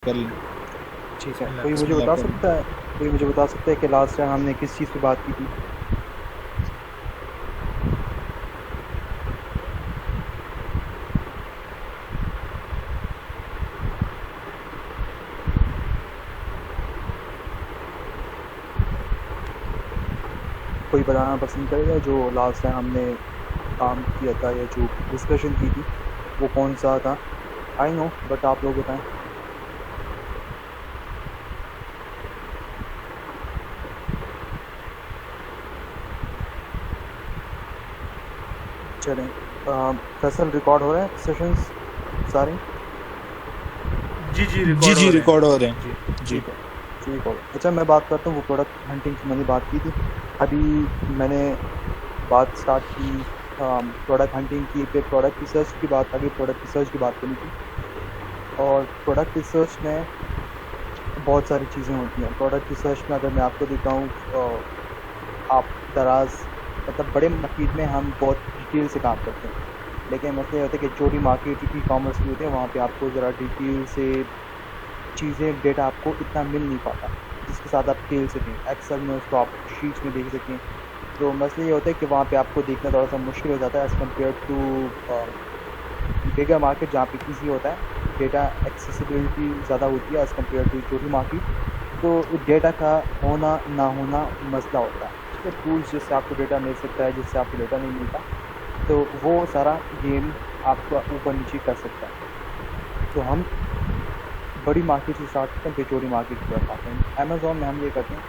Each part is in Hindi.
कर लें। ठीक है, बिस्मिल्लाह कर लें। कोई मुझे बता सकता है कि लास्ट टाइम हमने किस चीज़ पे बात की थी? कोई बताना पसंद करेगा जो लास्ट टाइम हमने काम किया था या जो डिस्कशन की थी वो कौन सा था? आई नो, बट आप लोग बताएं। चलें, फैसल रिकॉर्ड हो रहे हैं सेशंस सारे? जी जी, जी रिकॉर्ड हो जी, रहे रिकॉर्ड हो हैं रहे हैं। जी। जी। ठीक है, ठीक हो गया। अच्छा, मैं बात करता हूँ वो प्रोडक्ट हंटिंग की मैंने बात की थी। अभी मैंने बात स्टार्ट की प्रोडक्ट हंटिंग की, फिर प्रोडक्ट रिसर्च की बात, आगे प्रोडक्ट रिसर्च की बात करनी थी। और प्रोडक्ट रिसर्च में बहुत सारी चीज़ें होती हैं। प्रोडक्ट रिसर्च में अगर मैं आपको दिखाऊँ, आप दराज मतलब बड़े मार्केट में हम बहुत डिटेल से काम करते हैं, लेकिन मसला ये होता है कि छोटी मार्केट ई कॉमर्स की होती है, वहाँ पे आपको ज़रा डिटेल से चीज़ें डेटा आपको इतना मिल नहीं पाता जिसके साथ आप खेल सकें, एक्सेल में उसको आप शीट्स में देख सकें। तो मसला ये होता है कि वहाँ पे आपको देखना थोड़ा सा मुश्किल हो जाता है as compared to bigger market, जहाँ पे ईजी होता है, डेटा एक्सेसिबिलिटी ज़्यादा होती है एज़ कम्पेयर टू छोटी मार्केट। तो डेटा का होना ना होना मसला होता है, ठीक है? टूल्स जिससे आपको डेटा मिल सकता है, जिससे आपको डेटा नहीं मिलता, तो वो सारा गेम आपका ऊपर नीचे कर सकता है। तो हम बड़ी मार्केट से स्टार्ट करते हैं, फिर छोटी मार्केट की तरफ आते हैं। अमेज़न में हम ये करते हैं,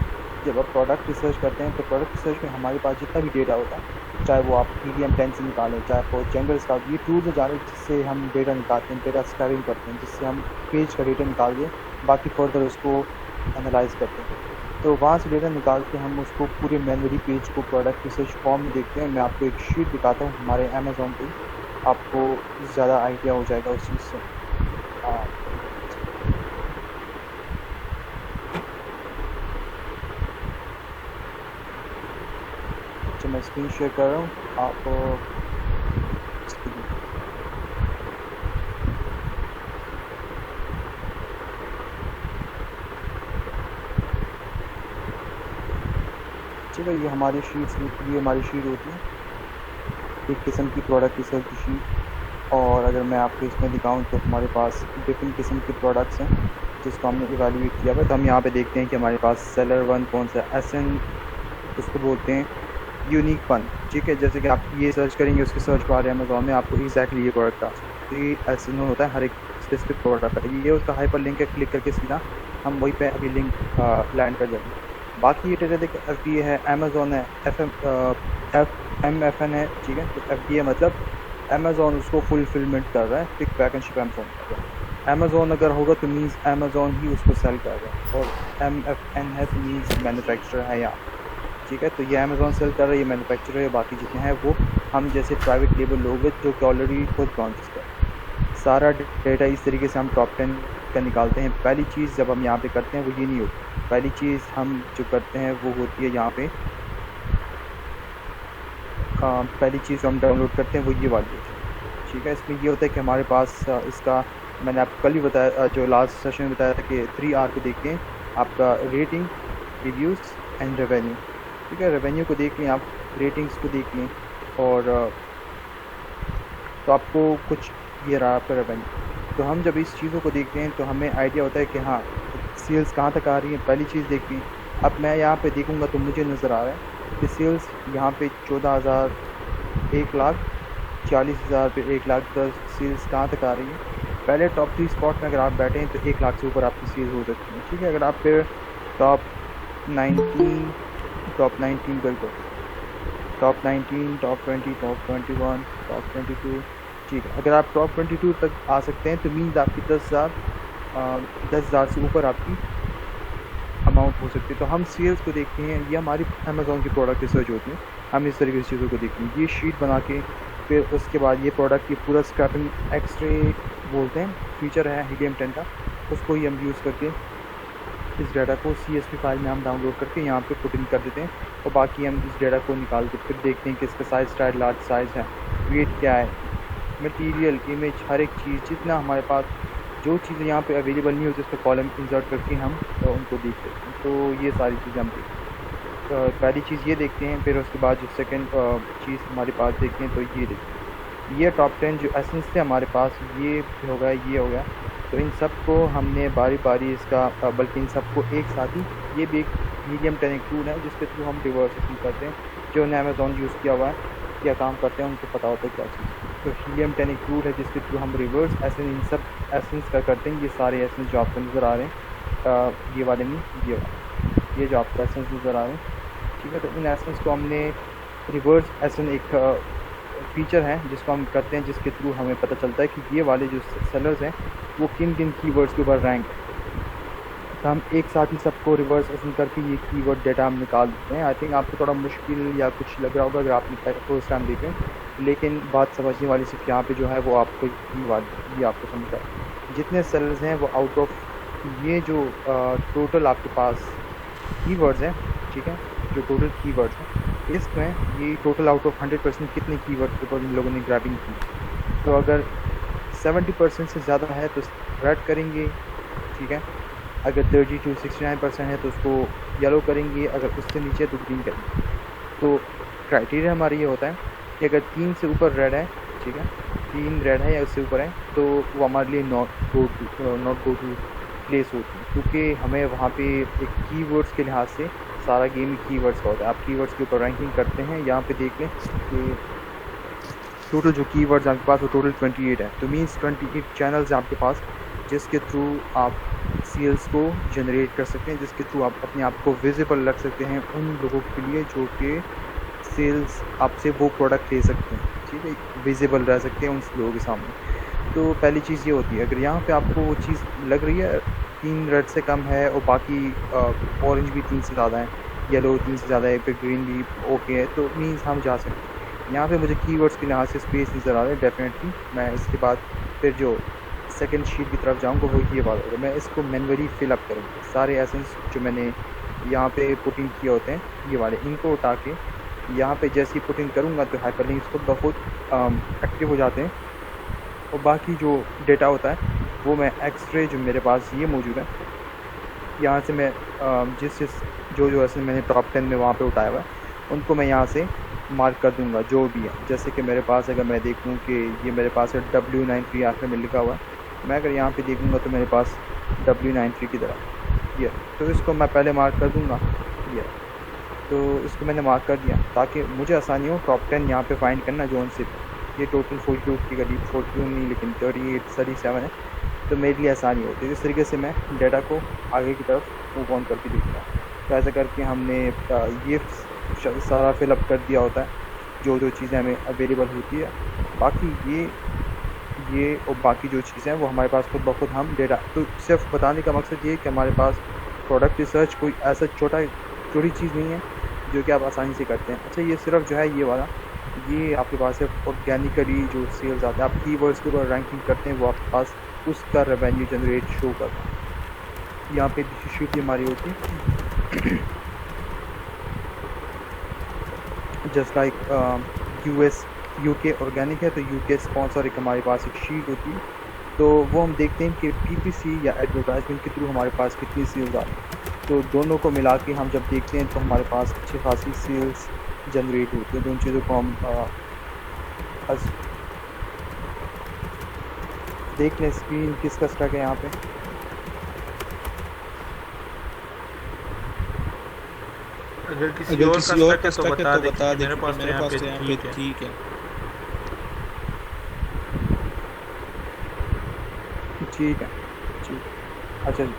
जब आप प्रोडक्ट रिसर्च करते हैं तो प्रोडक्ट रिसर्च में हमारे पास जितना भी डेटा होता है, चाहे वो आप EDM10 से निकालें, चाहे वो जेंडर स्काउट, ये टूल्स हैं जाने जिससे हम डेटा निकालते हैं, डेटा स्कैनिंग करते हैं, जिससे हम पेज का डेटा निकाल के बाकी फर्दर उसको एनालाइज करते हैं। तो वहाँ से डेटा निकाल के हम उसको पूरे मेमोरी पेज को प्रोडक्ट रिसर्च फॉर्म में देखते हैं। मैं आपको एक शीट दिखाता हूँ हमारे अमेज़न पे, आपको ज़्यादा आइडिया हो जाएगा उस चीज़ से। हाँ, अच्छा, मैं स्क्रीन शेयर कर रहा हूँ, आप इसको देखिए। ठीक है, ये हमारी शीट्स, ये हमारी शीट होती है, एक किस्म की प्रोडक्ट रिसर्च की शीट। और अगर मैं आपको इसमें दिखाऊं तो हमारे पास डिफरेंट किस्म के प्रोडक्ट्स हैं जिसको हमने इवेल्युएट किया हुआ है। तो हम यहाँ पे देखते हैं कि हमारे पास सेलर वन कौन सा, SN उसको बोलते हैं, यूनिक वन। ठीक है, जैसे कि आप ये सर्च करेंगे उसके सर्च बार अमेज़न में आपको एग्जैक्टली ये प्रोडक्ट आ सकता है। ये SN होता है हर एक स्पेसिफिक प्रोडक्ट का, ये उसका हाइपर लिंक है, क्लिक करके सीधा हम वहीं पे अभी लिंक लैंड कर जाएंगे। बाकी ये डेटा देख, FBA है, अमेज़न है, MFN है, ठीक है? तो FBA मतलब अमेज़न उसको फुलफिलमेंट कर रहा है, pick pack and ship Amazon कर रहा है। अमेज़न अगर होगा तो मीन्स अमेज़न ही उसको सेल कर रहा है, और MFN है तो मीन्स मैन्युफैक्चरर है यहाँ पे, ठीक है? तो ये अमेज़न सेल कर रहा है, ये मैन्युफैक्चरर है, बाकी जितने हैं वो हम जैसे प्राइवेट लेबल लोग हैं जो कि ऑलरेडी खुद लॉन्च कर। सारा डेटा इस तरीके से हम टॉप 10 का निकालते हैं। पहली चीज़ जब हम यहाँ पे करते हैं वो ये नहीं होती, पहली चीज़ हम जो करते हैं वो होती है यहाँ पे, पहली चीज़ हम डाउनलोड करते हैं वो ये वाली होती है, ठीक है? इसमें ये होता है कि हमारे पास इसका, मैंने आपको कल ही बताया, जो लास्ट सेशन में बताया था कि 3R को देख के आपका रेटिंग, रिव्यूज़ एंड रेवेन्यू, ठीक है? रेवेन्यू को देख लें आप, रेटिंग्स को देख लें, और तो आपको कुछ ये रहा आपका रेवेन्यू। तो हम जब इस चीज़ों को देखते हैं तो हमें आइडिया होता है कि हाँ, सेल्स कहाँ तक आ रही है, पहली चीज़ देखते हैं। अब मैं यहाँ पे देखूँगा तो मुझे नज़र आ रहा है कि सेल्स यहाँ पे 14,000, 1,00,000, 40,000 पे 1,10,000 सेल्स कहाँ तक आ रही है। पहले टॉप 3 स्पॉट में अगर आप बैठे हैं तो 1,00,000 से ऊपर आपकी सेल्स हो सकती है, ठीक है? अगर आप फिर टॉप 19, टॉप 19 बिल्कुल, टॉप 19, टॉप 20, टॉप 21, टॉप 22, ठीक है? अगर आप टॉप 22 तक आ सकते हैं तो मीन्स आपकी 10,000 से ऊपर आपकी अमाउंट हो सकती है। तो हम सेल्स को देखते हैं, ये हमारी अमेज़न की प्रोडक्ट रिसर्च होती है, हम इस तरीके से चीज़ों को देखते हैं। ये शीट बना के फिर उसके बाद ये प्रोडक्ट की पूरा स्क्रैपिंग एक्सरे बोलते हैं, फीचर है हीलियम 10 का, उसको ही हम यूज़ करके इस डाटा को CSV फाइल में हम डाउनलोड करके यहाँ पे पुट इन कर देते हैं, और बाकी हम इस डाटा को निकाल के फिर देखते हैं कि इसका साइज़, स्टाइल, लार्ज साइज़ है, वेट क्या है, मटेरियल, इमेज, हर एक चीज़ जितना हमारे पास जो चीज़ें यहाँ पे अवेलेबल नहीं होती उस पर कॉलम इंसर्ट करके हम उनको देख सकते हैं। तो ये सारी चीज़ें हम देखते हैं। पहली चीज़ ये देखते हैं, फिर उसके बाद जो सेकंड चीज़ हमारे पास देखते हैं तो ये देखते हैं। ये टॉप 10 जो एसेंस थे हमारे पास, ये हो गया, ये हो गया। तो इन सब को हमने बारी बारी इसका बल्कि इन सबको एक साथ ही, ये भी एक हीलियम टैनिक टूल है जिसके थ्रू हम रिवर्स एसेंस करते हैं। जो ने अमेज़ॉन यूज़ किया हुआ है, क्या काम करते हैं उनको पता होता है क्या चीज़। तो हीलियम टैनिक टूल है जिसके थ्रू हम रिवर्स एसेंस इन सब एसेंस का करते हैं। ये सारे एसेंस जो आपको नज़र आ रहे हैं, ये वाले नहीं, ये जो आपको एसेंस नज़र आ रहे हैं, ठीक है। तो इन एसेंस को हमने रिवर्स एसेंस एक फीचर है जिसको हम करते हैं, जिसके थ्रू हमें पता चलता है कि ये वाले जो सेलर्स हैं वो किन किन कीवर्ड्स के ऊपर रैंक है। तो हम एक साथ ही सबको रिवर्स एसेंस करके ये कीवर्ड डेटा हम निकाल देते हैं। आई थिंक आपको थोड़ा मुश्किल या कुछ लग रहा होगा अगर आपने फर्स्ट टाइम देखें, लेकिन बात समझने वाली सिर्फ यहाँ पे जो है वो आपको ये आपको समझ है। जितने सेलर्स हैं वो आउट ऑफ ये जो टोटल आपके पास कीवर्ड्स हैं, ठीक है, जो टोटल कीवर्ड्स हैं इसमें ये टोटल आउट ऑफ 100% कितने कीवर्ड के ऊपर इन लोगों ने ग्रैबिंग की। तो अगर 70% से ज़्यादा है तो रेड करेंगे, ठीक है। अगर 30 to 69% है तो उसको येलो करेंगे, अगर उससे नीचे तो ग्रीन करेंगे। तो क्राइटेरिया हमारा ये होता है कि अगर 3 से ऊपर रेड है, ठीक है, 3 रेड है या उससे ऊपर है, तो वो हमारे लिए नॉट गो टू प्लेस होती है, क्योंकि हमें वहाँ पे एक कीवर्ड्स के लिहाज से सारा गेम कीवर्ड्स का होता है। आप कीवर्ड्स के ऊपर रैंकिंग करते हैं, यहाँ पे देख लें कि टोटल जो कीवर्ड्स आपके पास वो टोटल 28 है। तो मीन्स 28 चैनल्स हैं आपके पास जिसके थ्रू आप सेल्स को जनरेट कर सकते हैं, जिसके थ्रू आप अपने आप को विजिबल रख सकते हैं उन लोगों के लिए जो कि सेल्स आपसे वो प्रोडक्ट ले सकते हैं, ठीक है, विजिबल रह सकते हैं उन लोगों के सामने। तो पहली चीज़ ये होती है, अगर यहाँ पे आपको वो चीज़ लग रही है 3 रेड से कम है और बाकी ऑरेंज भी 3 से ज़्यादा है, येलो 3 से ज़्यादा है, फिर ग्रीन भी ओके है, तो मीन्स हम जा सकते हैं। यहाँ पे मुझे कीवर्ड्स के लिहाज से स्पेस नज़र आ रहा है डेफिनेटली। मैं इसके बाद फिर जो सेकंड शीट की तरफ जाऊँगा वो ये बात होगा, मैं इसको मैनुअली फिलअप करूँगा। सारे एसेंस जो मैंने यहाँ पे पुटिंग किए होते हैं, ये वाले, इनको उठा के यहाँ पे जैसे ही पुटिंग करूँगा तो हाइपरलिंक्स खुद ब खुद एक्टिव हो जाते हैं। और बाकी जो डेटा होता है वो मैं एक्सरे जो मेरे पास ये मौजूद है, यहाँ से मैं जो ऐसे मैंने टॉप 10 में वहाँ पे उठाया हुआ है उनको मैं यहाँ से मार्क कर दूँगा जो भी है। जैसे कि मेरे पास अगर मैं देखूँ कि ये मेरे पास है W93 आखिर में लिखा हुआ है, मैं अगर यहाँ पे देखूँगा तो मेरे पास W93 की तरह ये, तो इसको मैं पहले मार्क कर दूँगा ये। तो इसको मैंने मार्क कर दिया ताकि मुझे आसानी हो टॉप 10 यहाँ पे फाइंड करना जो उनसे। ये टोटल 42 के करीब, 42 नहीं लेकिन 37 है, तो मेरे लिए आसानी होती है। इस तरीके से मैं डाटा को आगे की तरफ मूव ऑन करके देखूँगा। तो ऐसा करके हमने ये सारा फिलअप कर दिया होता है जो चीज़ें हमें अवेलेबल होती है। बाकी ये और बाकी जो चीज़ें हैं वो हमारे पास खुद ब खुद हम डेटा, तो सिर्फ बताने का मकसद ये है कि हमारे पास प्रोडक्ट रिसर्च कोई ऐसा छोटी चीज़ नहीं है जो कि आप आसानी से करते हैं। अच्छा, ये सिर्फ जो है ये वाला, ये आपके पास सिर्फ ऑर्गेनिकली जो सेल्स आते हैं, आप कीवर्ड्स के ऊपर रैंकिंग करते हैं, वो आपके पास उसका रेवेन्यू जनरेट शो करता है। यहाँ पे शीट हमारी होती है जस्ट लाइक यूके ऑर्गेनिक है तो यूके स्पॉन्सर एक हमारे पास एक शीट होती है। तो वो हम देखते हैं कि PPC या एडवर्टाइजमेंट के थ्रू हमारे पास कितनी सेल्स आ रही है। तो दोनों को मिला के हम जब देखते हैं तो हमारे पास अच्छी खासी सेल्स जनरेट होती है। तो उन चीज़ों को हम देख लें। स्क्रीन किसका स्टक है यहाँ पे? अगर किसी और का स्टक है तो बता दे, मेरे पास तो यहाँ पे ठीक है। ठीक है। अच्छा जी,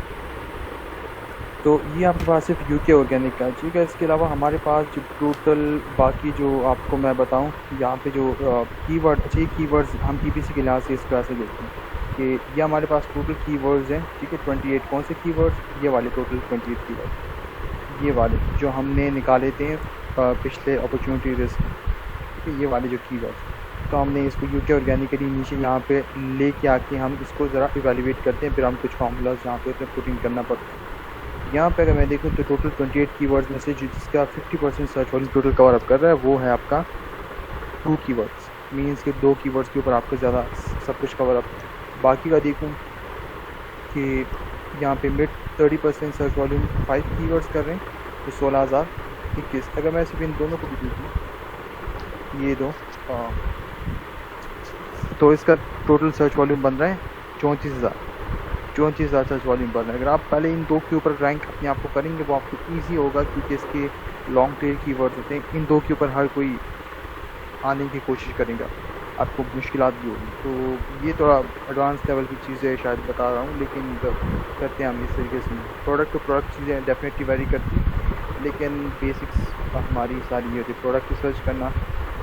तो ये आपके पास सिर्फ यूके ऑर्गेनिक का है, ठीक है। इसके अलावा हमारे पास जो टोटल बाकी जो आपको मैं बताऊं यहाँ पे जो कीवर्ड, अच्छे कीवर्ड्स हम PPC के लिहाज से इसको ऐसे देखते हैं कि ये हमारे पास टोटल कीवर्ड्स हैं, ठीक है। 28 कौन से कीवर्ड्स? ये वाले टोटल 28 कीवर्ड, ये वाले जो हमने निकाले थे पिछले अपॉर्चुनिटी रिस्क, ठीक है, ये वाले जो कीवर्ड्स। तो हमने इसको यूके ऑर्गेनिकली नीचे यहाँ पे लेके आके हम इसको ज़रा इवेल्युएट करते हैं, फिर हम कुछ फार्मूलाज यहाँ पे उसमें पुटिंग करना पड़ता है। यहाँ पे अगर मैं देखूँ तो टोटल 28 कीवर्ड्स में से जिसका 50% search volume total cover up कर रहा है वो है आपका 2 कीवर्ड्स। मीन्स के 2 कीवर्ड्स के ऊपर आपको ज़्यादा सब कुछ कवर अप। बाकी का देखूँ कि यहाँ पे मिड 30% सर्च वॉल्यूम 5 कीवर्ड्स कर रहे हैं तो 16,021। अगर मैं सिर्फ इन दोनों को भी देखूँ, ये दो, तो इसका टोटल सर्च वॉल्यूम बन रहा है 34,000 सर्च वॉल्यूम बन रहा है। अगर आप पहले इन दो के ऊपर रैंक अपने आप को करेंगे वो आपको ईजी होगा, क्योंकि इसके लॉन्ग टेल कीवर्ड्स होते हैं। इन दो के ऊपर हर कोई आने की कोशिश करेगा, आपको मुश्किलात भी होगी। तो ये थोड़ा एडवांस लेवल की चीज़ें शायद बता रहा हूँ, लेकिन करते हैं हम इस तरीके से। प्रोडक्ट टू प्रोडक्ट चीज़ें डेफिनेटली वेरी करती हैं, लेकिन बेसिक्स हमारी सारी ये होती है। प्रोडक्ट रिसर्च करना,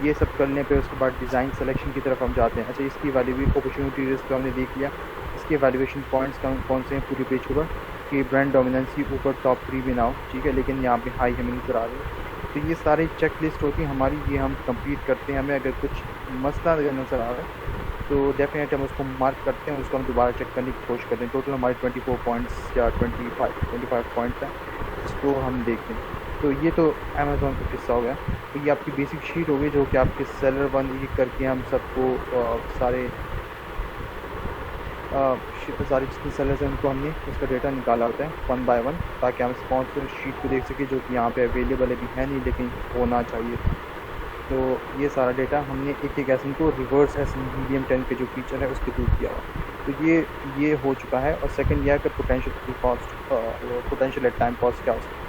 ये सब करने पे उसके बाद डिज़ाइन सिलेक्शन की तरफ हम जाते हैं। अच्छा, इसकी वैल्यूएशन अपॉर्चुनिटी रिस्क हमने देख लिया। इसके वैल्यूएशन पॉइंट्स कौन से हैं पूरे पेज के ऊपर, कि ब्रांड डोमिनेंसी ऊपर टॉप 3 भी ना हो, ठीक है, लेकिन यहाँ पे हाई हमें नजर आ रही है। तो ये सारी चेक लिस्ट होती है हमारी, ये हम कंप्लीट करते हैं। हमें अगर कुछ मसला अगर नज़र आ रहा है तो डेफिनेटली हम उसको मार्क करते हैं, उसको हम दोबारा चेक करने की कोशिश करते हैं। टोटल हमारे 24 पॉइंट्स या 25 पॉइंट्स हैं, इसको हम देखते हैं। तो ये तो अमेज़ॉन का किस्सा हो गया। तो ये आपकी बेसिक शीट होगी जो कि आपके सेलर वन एक करके हम सबको सारे जितने सेलर्स हैं उनको हमने उसका डेटा निकाला होता है 1 बाय 1, ताकि हम स्पॉन्सर शीट को देख सकें, जो कि यहाँ पे अवेलेबल अभी है नहीं लेकिन होना चाहिए। तो ये सारा डेटा हमने एक एक एसन को रिवर्स एसन मीडियम 10 के जो फीचर है उसके थ्रू किया हुआ। तो ये हो चुका है। और सेकंड यह है कि potential cost, potential at time cost क्या हो सकता है।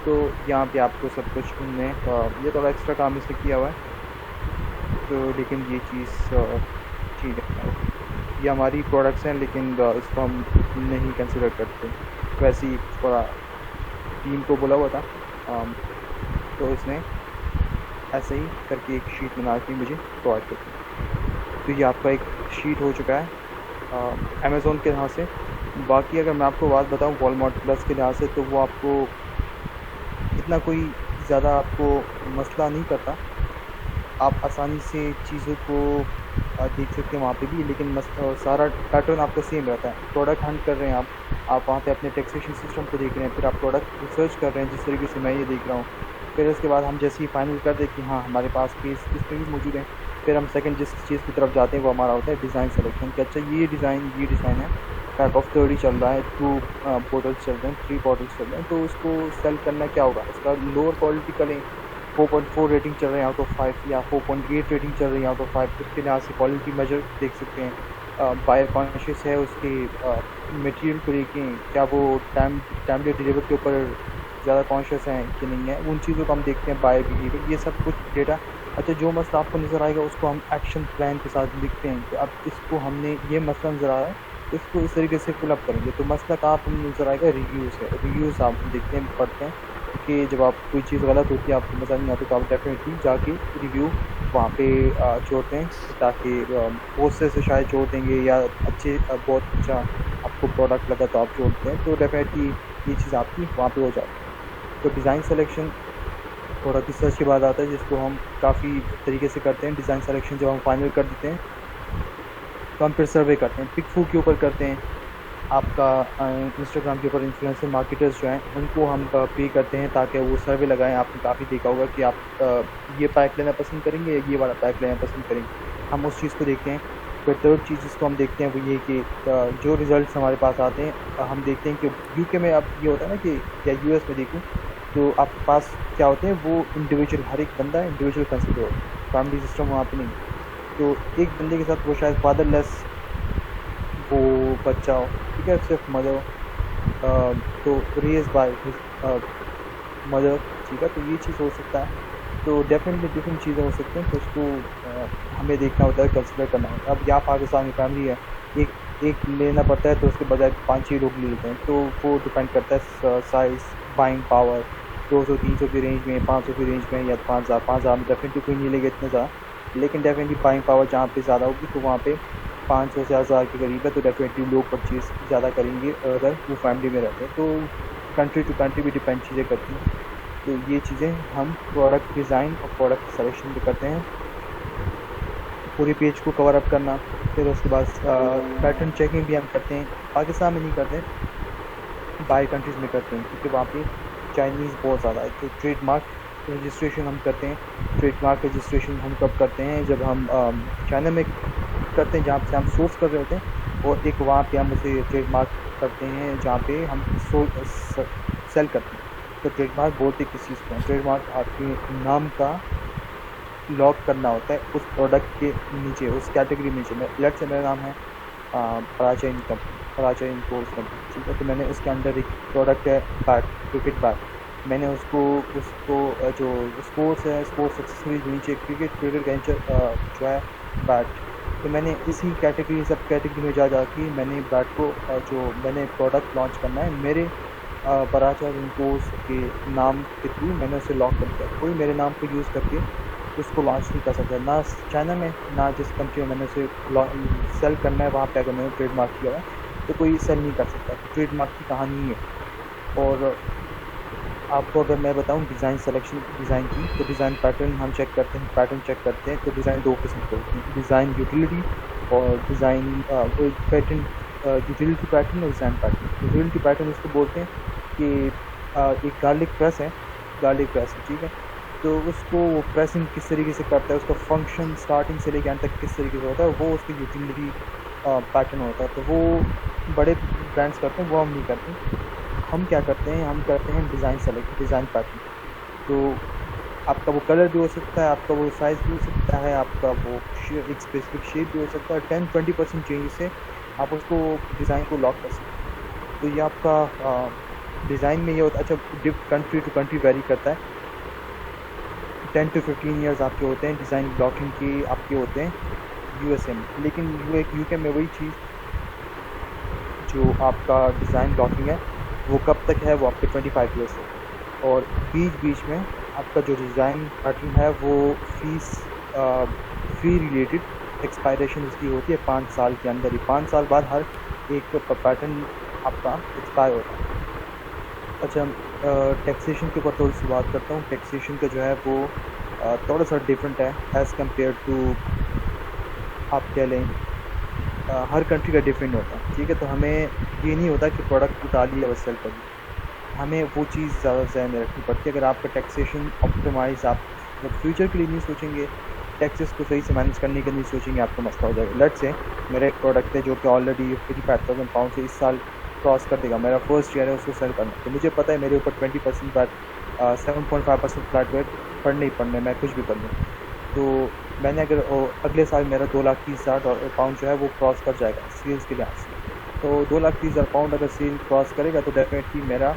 तो यहाँ पे आपको सब कुछ उनने ये थोड़ा एक्स्ट्रा काम इसने किया हुआ है। तो लेकिन ये चीज़ ठीक है, ये हमारी प्रोडक्ट्स हैं, लेकिन इसको हम नहीं कंसिडर करते। वैसे ही थोड़ा टीम को बोला हुआ था, तो इसने ऐसे ही करके एक शीट बना के मुझे प्रोवाइड कर दी। तो ये आपका एक शीट हो चुका है अमेज़ॉन के यहाँ से। बाकी अगर मैं आपको बात बताऊँ वॉलमार्ट प्लस के लिहाज से, तो वो आपको इतना कोई ज़्यादा आपको मसला नहीं करता, आप आसानी से चीज़ों को देख सकते हैं वहाँ पे भी, लेकिन सारा पैटर्न आपका सेम रहता है। प्रोडक्ट हंट कर रहे हैं आप वहाँ पे अपने टैक्सेशन सिस्टम को देख रहे हैं, फिर आप प्रोडक्ट रिसर्च कर रहे हैं जिस तरीके से मैं ये देख रहा हूँ। फिर उसके बाद हम जैसे ही फाइनल कर दें कि हाँ हमारे पास केस इस पर भी मौजूद है, फिर हम सेकंड जिस चीज़ की तरफ जाते हैं वो हमारा होता है डिज़ाइन सेलेक्शन। कि अच्छा ये डिज़ाइन है, पैक ऑफ 30 चल रहा है, 2 बॉटल्स चल रहे हैं, 3 बॉटल्स चल रहे हैं, तो उसको सेल करना क्या होगा, इसका लोअर क्वालिटी का लें, 4.4 रेटिंग चल रहे हैं आउट ऑफ 5 या 4.8 रेटिंग चल रही है आउट ऑफ 5। उसके लिहाज से क्वालिटी मेजर देख सकते हैं। बायर कॉन्शियस है उसके मटेरियल को लेके, क्या वो टाइमली डिलीवर के ऊपर ज़्यादा कॉन्शियस हैं कि नहीं है, उन चीज़ों को हम देखते हैं। बायर बिहेवियर, ये सब कुछ डेटा। अच्छा, जो मसला आपको नज़र आएगा उसको हम एक्शन प्लान के साथ लिखते हैं कि अब इसको हमने ये मसला नज़र आ रहा है, इसको इस तरीके से फिलअप करेंगे। तो मसला कहाँ पर नज़र आएगा, रिव्यूज़ है। रिव्यूज़ आप देखते हैं, पढ़ते हैं कि जब आप कोई चीज़ गलत होती है, आपको मज़ा नहीं आता, तो आप डेफिनेटली जाके रिव्यू वहाँ पे जोड़ते हैं, ताकि बहुत से शायद जोड़ देंगे, या बहुत अच्छा आपको प्रोडक्ट लगा तो आप जोड़ते हैं, तो डेफिनेटली ये चीज़ आपकी वहाँ पे हो जाती है। तो डिज़ाइन सिलेक्शन प्रोडक्ट रिसर्च के बाद आता है, जिसको हम काफ़ी तरीके से करते हैं। डिज़ाइन सिलेक्शन जब हम फाइनल कर देते हैं तो हम फिर सर्वे करते हैं, पिकफू के ऊपर करते हैं। आपका इंस्टाग्राम के ऊपर इन्फ्लुएंसर मार्केटर्स जो हैं उनको हम पे करते हैं ताकि वो सर्वे लगाएं। आपने काफ़ी देखा होगा कि आप ये पैक लेना पसंद करेंगे या ये वाला पैक लेना पसंद करेंगे, हम उस चीज़ को देखते हैं। फिर थर्ड चीज़ जिसको हम देखते हैं वो ये कि जो रिज़ल्ट्स हमारे पास आते हैं, हम देखते हैं कि यूके में अब ये होता है ना कि, या यूएस में देखूँ तो आपके पास क्या होते हैं, वो इंडिविजुअल, हर एक बंदा इंडिविजुअल कंसिडर होता है, फैमिली सिस्टम वहाँ पे नहीं। तो एक बंदे के साथ वो शायद फादरलेस वो बच्चा हो, ठीक है, सिर्फ मदर, तो रेज बाय मदर, ठीक है, तो ये चीज़ हो सकता है। तो डेफिनेटली डिफरेंट चीज़ें हो सकती हैं, तो उसको हमें देखना होता है, कंसिडर करना होता है। अब यहाँ पाकिस्तान की फैमिली है, एक लेना पड़ता है तो उसके बजाय 5-6 लोग ले लेते हैं, तो वो डिपेंड करता है साइज़, बाइंग पावर, 200-300 की रेंज में, 500 की रेंज में, या 5,000 में डेफिनेटली कोई नहीं लेगा इतना ज़्यादा। लेकिन डेफिनेटली बाइंग पावर जहाँ पे ज़्यादा होगी तो वहाँ पे 500 से 1000 के करीब है, तो डेफिनेटली लोग परचेज़ ज़्यादा करेंगे अगर वो फैमिली में रहते हैं। तो कंट्री टू कंट्री भी डिपेंड चीज़ें करती हैं। तो ये चीज़ें हम प्रोडक्ट डिज़ाइन और प्रोडक्ट सिलेक्शन में करते हैं। पूरी पेज को कवर अप करना, फिर उसके बाद पैटर्न चेकिंग भी हम करते हैं। पाकिस्तान में नहीं करते, बाहर कंट्रीज़ में करते हैं, क्योंकि वहाँ पे चाइनीज़ बहुत ज़्यादा है। तो ट्रेडमार्क रजिस्ट्रेशन हम करते हैं। ट्रेडमार्क रजिस्ट्रेशन हम कब करते हैं, जब हम चाइना में करते हैं, जहाँ से हम सोर्स कर रहे होते हैं, और एक वहाँ पे हम उसे ट्रेडमार्क करते हैं जहाँ पे हम सेल करते हैं। तो ट्रेडमार्क बोलते किस चीज़ को, ट्रेडमार्क आपके नाम का लॉक करना होता है उस प्रोडक्ट के नीचे, उस कैटेगरी में नीचे। लेट्स से मेरा नाम है पराचा इनकम, पराचा इनपोर्ट्स कंपनी, ठीक है। तो मैंने उसके अंदर एक प्रोडक्ट है बैट, क्रिकेट बैट। मैंने उसको जो स्पोर्ट्स है, स्पोर्ट्स एक्सेसरीज नीचे क्रिकेट क्रिकेट जो है बैट। तो मैंने इसी कैटेगरी सब कैटेगरी में जा के मैंने बैट को जो मैंने प्रोडक्ट लॉन्च करना है मेरे पराचा इनपोर्ट्स के नाम के थ्रू मैंने उसे लॉक कर दिया। कोई मेरे नाम को यूज़ करके उसको लॉन्च नहीं कर सकता, ना चाइना में ना जिस कंट्री में मैंने उसे सेल करना है वहाँ पे अगर मैंने ट्रेडमार्क किया है तो कोई सेल नहीं कर सकता। ट्रेडमार्क की कहानी है। और आपको अगर मैं बताऊं डिज़ाइन सिलेक्शन डिज़ाइन की, तो डिज़ाइन पैटर्न हम चेक करते हैं, पैटर्न चेक करते हैं। तो डिज़ाइन दो किस्म के होते हैं, डिज़ाइन यूटिलिटी और डिज़ाइन पैटर्न, यूटिलिटी पैटर्न और डिज़ाइन पैटर्न। यूटिलिटी पैटर्न इसको बोलते हैं कि एक गार्लिक प्रेस है, गार्लिक प्रेस है, ठीक है। तो उसको वो प्रेसिंग किस तरीके से करता है, उसका फंक्शन स्टार्टिंग से लेकर एंड तक किस तरीके से होता है, वो उसकी यूटिलिटी पैटर्न होता है। तो वो बड़े ब्रांड्स करते हैं, वो हम नहीं करते। हम क्या करते हैं, हम करते हैं डिज़ाइन सेलेक्ट, डिज़ाइन पैटर्न। तो आपका वो कलर भी हो सकता है, आपका वो साइज़ भी हो सकता है, आपका वो एक स्पेसिफिक शेप भी हो सकता है। 10-20% चेंज से आप उसको डिज़ाइन को लॉक कर सकते हैं। तो ये आपका डिज़ाइन में ये होता है। अच्छा, कंट्री टू कंट्री वेरी करता है। 10 to 15 ईयर्स आपके होते हैं डिज़ाइन लॉकिंग के, आपके होते हैं यूएसए में। लेकिन यूके में वही चीज़ जो आपका डिज़ाइन लॉकिंग है वो कब तक है, वो आपके 25 ईयर्स है। और बीच में आपका जो डिज़ाइन पैटर्न है वो फी रिलेटेड एक्सपायरेशन इसकी होती है 5 साल के अंदर ही। 5 साल बाद हर एक पैटर्न आपका एक्सपायर होता है। अच्छा, टैक्सेशन के ऊपर थोड़ी सी बात करता हूँ। टैक्सेशन का जो है वो थोड़ा सा डिफरेंट है एज़ कम्पेयर टू, आप कह लें हर कंट्री का डिफरेंट होता है, ठीक है। तो हमें ये नहीं होता कि प्रोडक्ट उतार लिया और सेल कर दिया, हमें वो चीज़ ज़्यादा ध्यान में रखनी पड़ती है। अगर आपका टैक्सेशन ऑप्टिमाइज, आप फ्यूचर के लिए नहीं सोचेंगे, टैक्सेस को सही से मैनेज करने के लिए सोचेंगे, आपको मसला हो जाएगा। लेट्स से मेरा एक प्रोडक्ट है जो कि ऑलरेडी 85,000 पाउंड से इस साल क्रॉस कर देगा, मेरा फर्स्ट ईयर है उसको सेल करना। तो मुझे पता है मेरे ऊपर 20% वैट, 7.5% फ्लैट वेट पढ़ने ही पढ़ने, मैं कुछ भी कर लूँ। तो मैंने अगर अगले साल मेरा 2,30,000 पाउंड जो है वो क्रॉस कर जाएगा सेल्स के लिहाज से। तो 2,30,000 पाउंड अगर सेल क्रॉस करेगा तो डेफिनेटली मेरा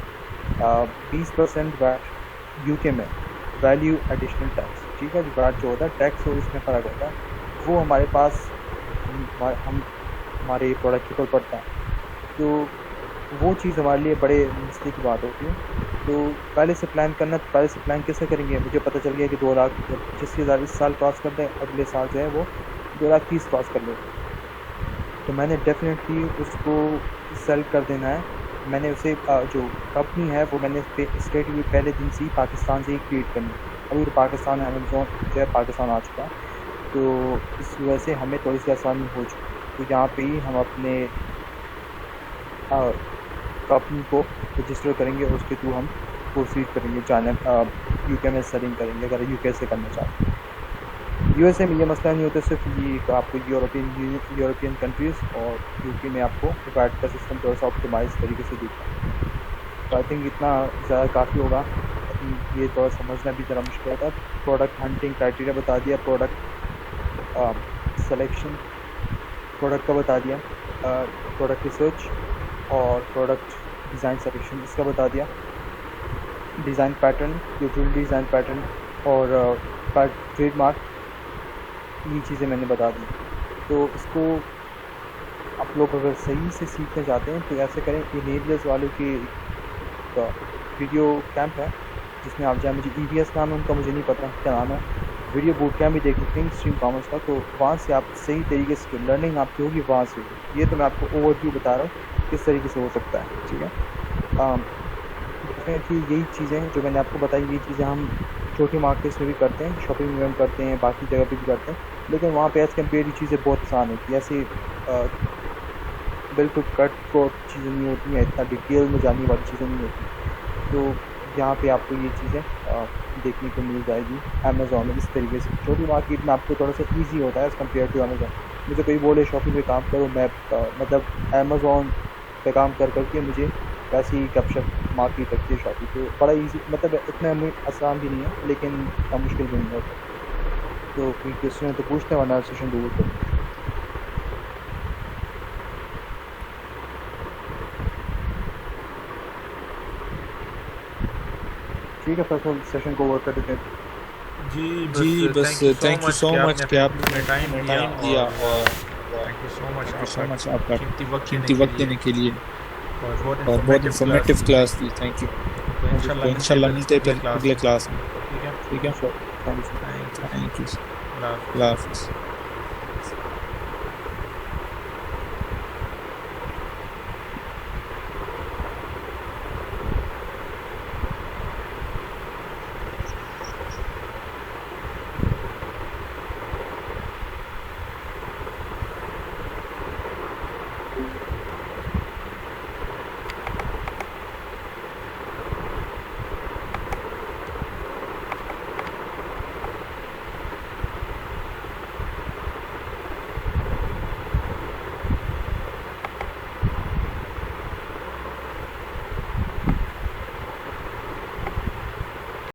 20% वैट यूके में, वैल्यू एडिशनल टैक्स, ठीक है। वैट जो होता है टैक्स और इसमें फ़र्क होता है, वो हमारे पास हमारे प्रोडक्ट के ऊपर पड़ता है। तो वो चीज़ हमारे लिए बड़े मसले की बात होती है। तो पहले से प्लान करना, तो पहले से प्लान कैसे करेंगे। मुझे पता चल गया कि 2,25,000 इस साल क्रॉस कर दें, अगले साल जो है वो 2,30,000 क्रॉस कर लें, तो मैंने डेफिनेटली उसको सेल कर देना है। मैंने उसे जो कंपनी है वो मैंने स्टेट भी पहले दिन से ही पाकिस्तान से ही क्रिएट करनी। अभी तो पाकिस्तान अमेज़ॉन जो है पाकिस्तान आ चुका, तो इस वजह से हमें थोड़ी सी आसानी हो चुकी। तो यहाँ पे ही हम अपने कंपनी को रजिस्टर करेंगे, उसके थ्रू हम प्रोसीड करेंगे, चाइना यूके में सेलिंग करेंगे अगर यूके से करना चाहते हैं। यूएसए में ये मसला नहीं होता, सिर्फ ये आपको यूरोपियन कंट्रीज़ और यूके में आपको वैट का सिस्टम थोड़ा सा ऑप्टिमाइज तरीके से दिखता है। तो आई थिंक इतना ज़्यादा काफ़ी होगा। ये थोड़ा समझना भी ज़रा मुश्किल होता है। प्रोडक्ट हंटिंग क्राइटेरिया बता दिया, प्रोडक्ट सिलेक्शन प्रोडक्ट का बता दिया, प्रोडक्ट रिसर्च और प्रोडक्ट डिज़ाइन सिलेक्शन इसका बता दिया, design pattern, utility design pattern और ट्रेडमार्क, ये चीज़ें मैंने बता दी। तो इसको आप लोग अगर सही से सीखना चाहते हैं तो ऐसे करें। इनेबलर्स वालों की वीडियो कैंप है जिसमें आप जाएँ, मुझे EVS नाम है उनका, मुझे नहीं पता क्या नाम है। वीडियो बूट कैंप भी देख सकते हैं स्ट्रीम कॉमर्स का, तो वहाँ से आप सही तरीके से लर्निंग आपकी होगी वहाँ से। ये तो मैं आपको ओवरव्यू बता रहा हूँ किस तरीके से हो सकता है, ठीक है। डेफिनेटली यही चीज़ें जो मैंने आपको बताई, ये चीज़ें हम छोटी मार्केट्स में भी करते हैं, शॉपिंग में भी करते हैं, बाकी जगह पे भी करते हैं, लेकिन वहाँ पे एज़ कम्पेयर चीज़ें बहुत आसान होती है। ऐसी बिल्कुल कट को चीज़ें नहीं होती हैं, इतना डिटेल में जाने वाली चीज़ें नहीं होती। तो यहाँ पे आपको ये चीज़ें देखने को मिल जाएगी अमेज़ॉन में। इस तरीके से छोटी मार्केट में आपको थोड़ा सा ईजी होता है एज़ कम्पेयर टू अमेज़ॉन। मुझे कोई बोले शॉपिंग पे काम करो, मैं मतलब अमेज़ॉन पे काम कर करके मुझे वैसे ही गपशप मारती रहती है शॉपिंग पे। बड़ा ईजी, मतलब इतना आसान भी नहीं है लेकिन इतना मुश्किल भी नहीं होता। तो कोई क्वेश्चन है तो पूछते हैं, वरना सेशन को ओवर करते हैं। ठीक है फैसल, सेशन को ओवर कर देते हैं। जी बस थैंक यू सो मच कि आपने थैंक अपना टाइम दिया और you so much thank you so आपका मच आपका कीमती कीमती वक्त देने के लिए और बहुत और बहुत इंफॉर्मेटिव इंफॉर्मेटिव क्लास क्लास थी। Thank you. थी। तो तो इंशाल्लाह मिलते हैं अगले फिर क्लास अगले में। क्लास में। ठीक है, ठीक है, थैंक यू। Thank you. अल्लाह हाफ़िज़। अल्लाह हाफ़िज़।